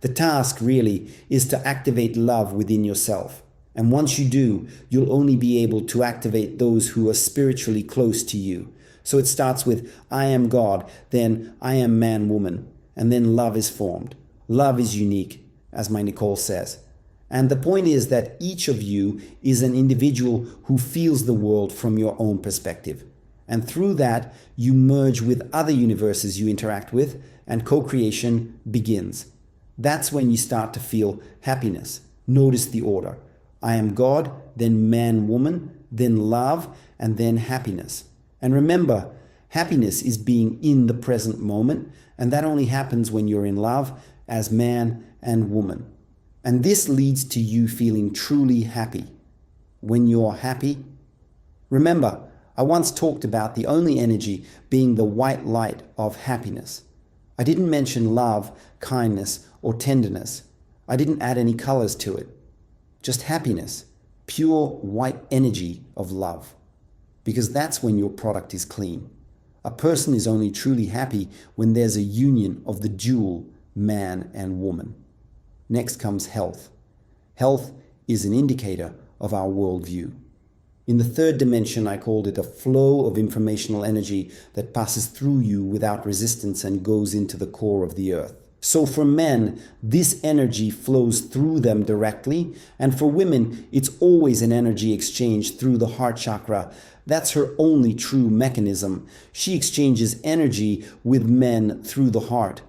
The task really is to activate love within yourself. And once you do, you'll only be able to activate those who are spiritually close to you. So it starts with I am God, then I am man, woman, and then love is formed. Love is unique, as my Nicole says. And the point is that each of you is an individual who feels the world from your own perspective. And through that, you merge with other universes you interact with, and co-creation begins. That's when you start to feel happiness. Notice the order. I am God, then man, woman, then love, and then happiness. And remember, happiness is being in the present moment, and that only happens when you're in love as man and woman. And this leads to you feeling truly happy. When you're happy, remember, I once talked about the only energy being the white light of happiness. I didn't mention love, kindness, or tenderness. I didn't add any colors to it. Just happiness, pure white energy of love. Because that's when your product is clean. A person is only truly happy when there's a union of the dual man and woman. Next comes health. Health is an indicator of our worldview. In the third dimension, I called it a flow of informational energy that passes through you without resistance and goes into the core of the earth. So for men, this energy flows through them directly, and for women, it's always an energy exchange through the heart chakra. That's her only true mechanism. She exchanges energy with men through the heart.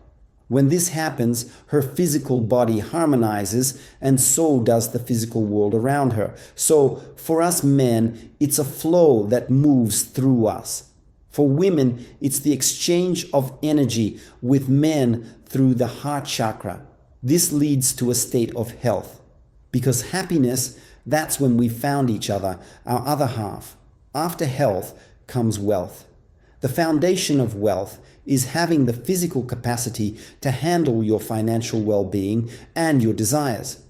When this happens, her physical body harmonizes, and so does the physical world around her. So for us men, it's a flow that moves through us. For women, it's the exchange of energy with men through the heart chakra. This leads to a state of health. Because happiness, that's when we found each other, our other half. After health comes wealth. The foundation of wealth is having the physical capacity to handle your financial well-being and your desires.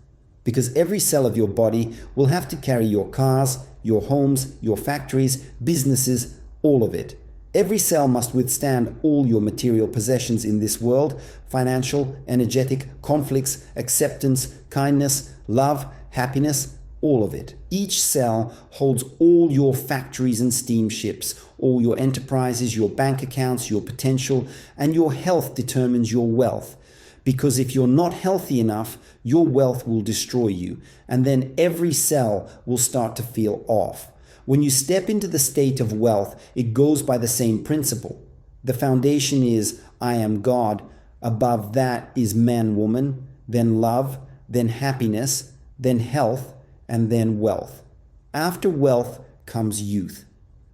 Because every cell of your body will have to carry your cars, your homes, your factories, businesses, all of it. Every cell must withstand all your material possessions in this world: financial, energetic, conflicts, acceptance, kindness, love, happiness, all of it. Each cell holds all your factories and steamships, all your enterprises, your bank accounts, your potential, and your health determines your wealth. Because if you're not healthy enough, your wealth will destroy you, and then every cell will start to feel off. When you step into the state of wealth, it goes by the same principle. The foundation is I am God. Above that is man, woman, then love, then happiness, then health, and then wealth. After wealth comes youth.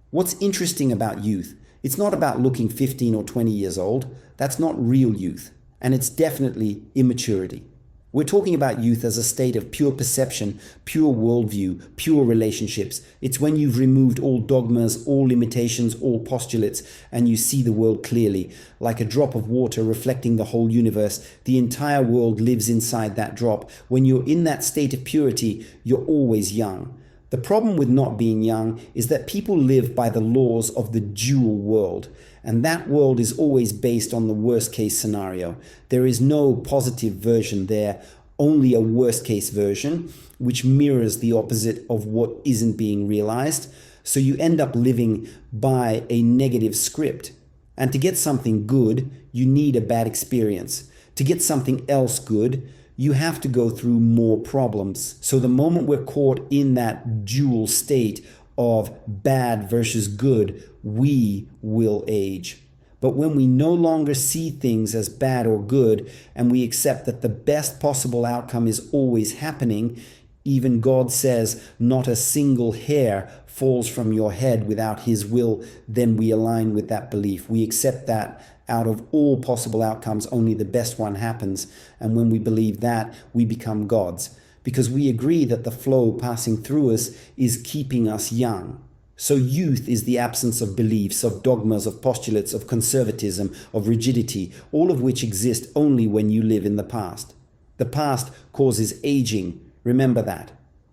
What's interesting about youth? It's not about looking 15 or 20 years old. That's not real youth. And it's definitely immaturity. We're talking about youth as a state of pure perception, pure worldview, pure relationships. It's when you've removed all dogmas, all limitations, all postulates, and you see the world clearly. Like a drop of water reflecting the whole universe, the entire world lives inside that drop. When you're in that state of purity, you're always young. The problem with not being young is that people live by the laws of the dual world. And that world is always based on the worst case scenario. There is no positive version there, only a worst case version, which mirrors the opposite of what isn't being realized. So you end up living by a negative script. And to get something good, you need a bad experience. To get something else good, you have to go through more problems. So the moment we're caught in that dual state of bad versus good, we will age. But when we no longer see things as bad or good, and we accept that the best possible outcome is always happening, even God says not a single hair falls from your head without His will, then we align with that belief. We accept that out of all possible outcomes, only the best one happens. And when we believe that, we become gods. Because we agree that the flow passing through us is keeping us young. So youth is the absence of beliefs, of dogmas, of postulates, of conservatism, of rigidity, all of which exist only when you live in the past. The past causes aging. Remember that.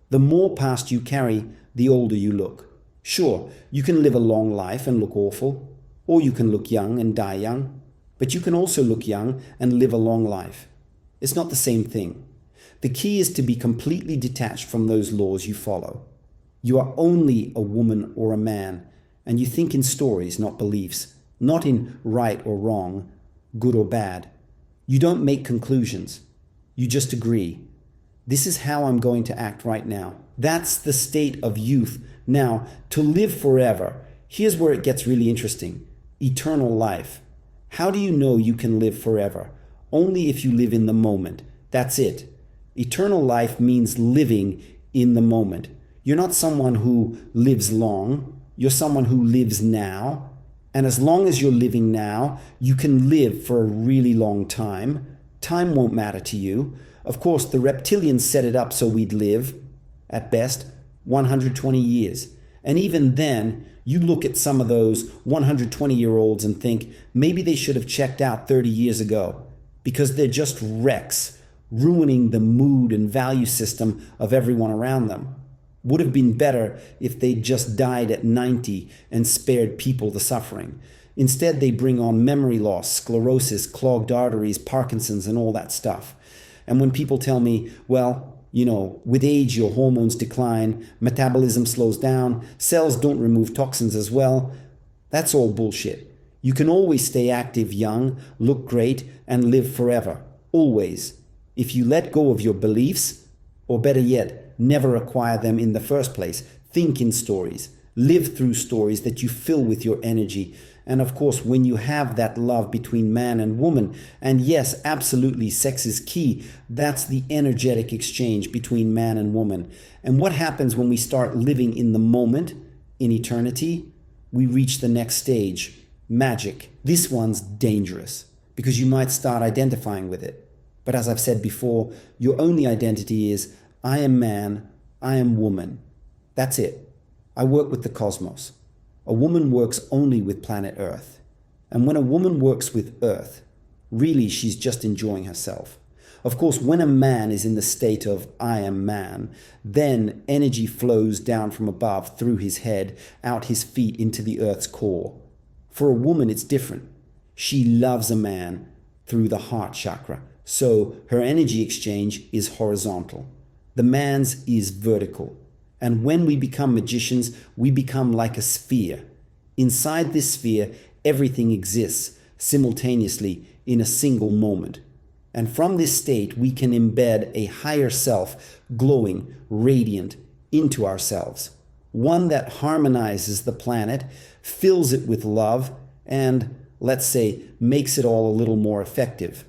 The more past you carry, the older you look. Sure, you can live a long life and look awful, or you can look young and die young, but you can also look young and live a long life. It's not the same thing. The key is to be completely detached from those laws you follow. You are only a woman or a man, and you think in stories, not beliefs, not in right or wrong, good or bad. You don't make conclusions. You just agree. This is how I'm going to act right now. That's the state of youth. Now, to live forever, here's where it gets really interesting. Eternal life. How do you know you can live forever? Only if you live in the moment. That's it. Eternal life means living in the moment. You're not someone who lives long. You're someone who lives now. And as long as you're living now, you can live for a really long time. Time won't matter to you. Of course, the reptilians set it up so we'd live, at best, 120 years. And even then, you look at some of those 120-year-olds and think maybe they should have checked out 30 years ago because they're just wrecks, ruining the mood and value system of everyone around them. Would have been better if they just died at 90 and spared people the suffering. Instead, they bring on memory loss, sclerosis, clogged arteries, Parkinson's, and all that stuff. And when people tell me, well, with age, your hormones decline, metabolism slows down, cells don't remove toxins as well, that's all bullshit. You can always stay active, young, look great, and live forever. Always. If you let go of your beliefs, or better yet, never acquire them in the first place. Think in stories. Live through stories that you fill with your energy. And of course, when you have that love between man and woman, and yes, absolutely, sex is key. That's the energetic exchange between man and woman. And what happens when we start living in the moment, in eternity? We reach the next stage, magic. This one's dangerous because you might start identifying with it. But as I've said before, your only identity is, I am man, I am woman. That's it. I work with the cosmos. A woman works only with planet Earth. And when a woman works with Earth, really she's just enjoying herself. Of course, when a man is in the state of I am man, then energy flows down from above through his head, out his feet into the Earth's core. For a woman, it's different. She loves a man through the heart chakra. So her energy exchange is horizontal. The man's is vertical. And when we become magicians, we become like a sphere. Inside this sphere, everything exists simultaneously in a single moment. And from this state, we can embed a higher self, glowing, radiant, into ourselves. One that harmonizes the planet, fills it with love, and, let's say, makes it all a little more effective.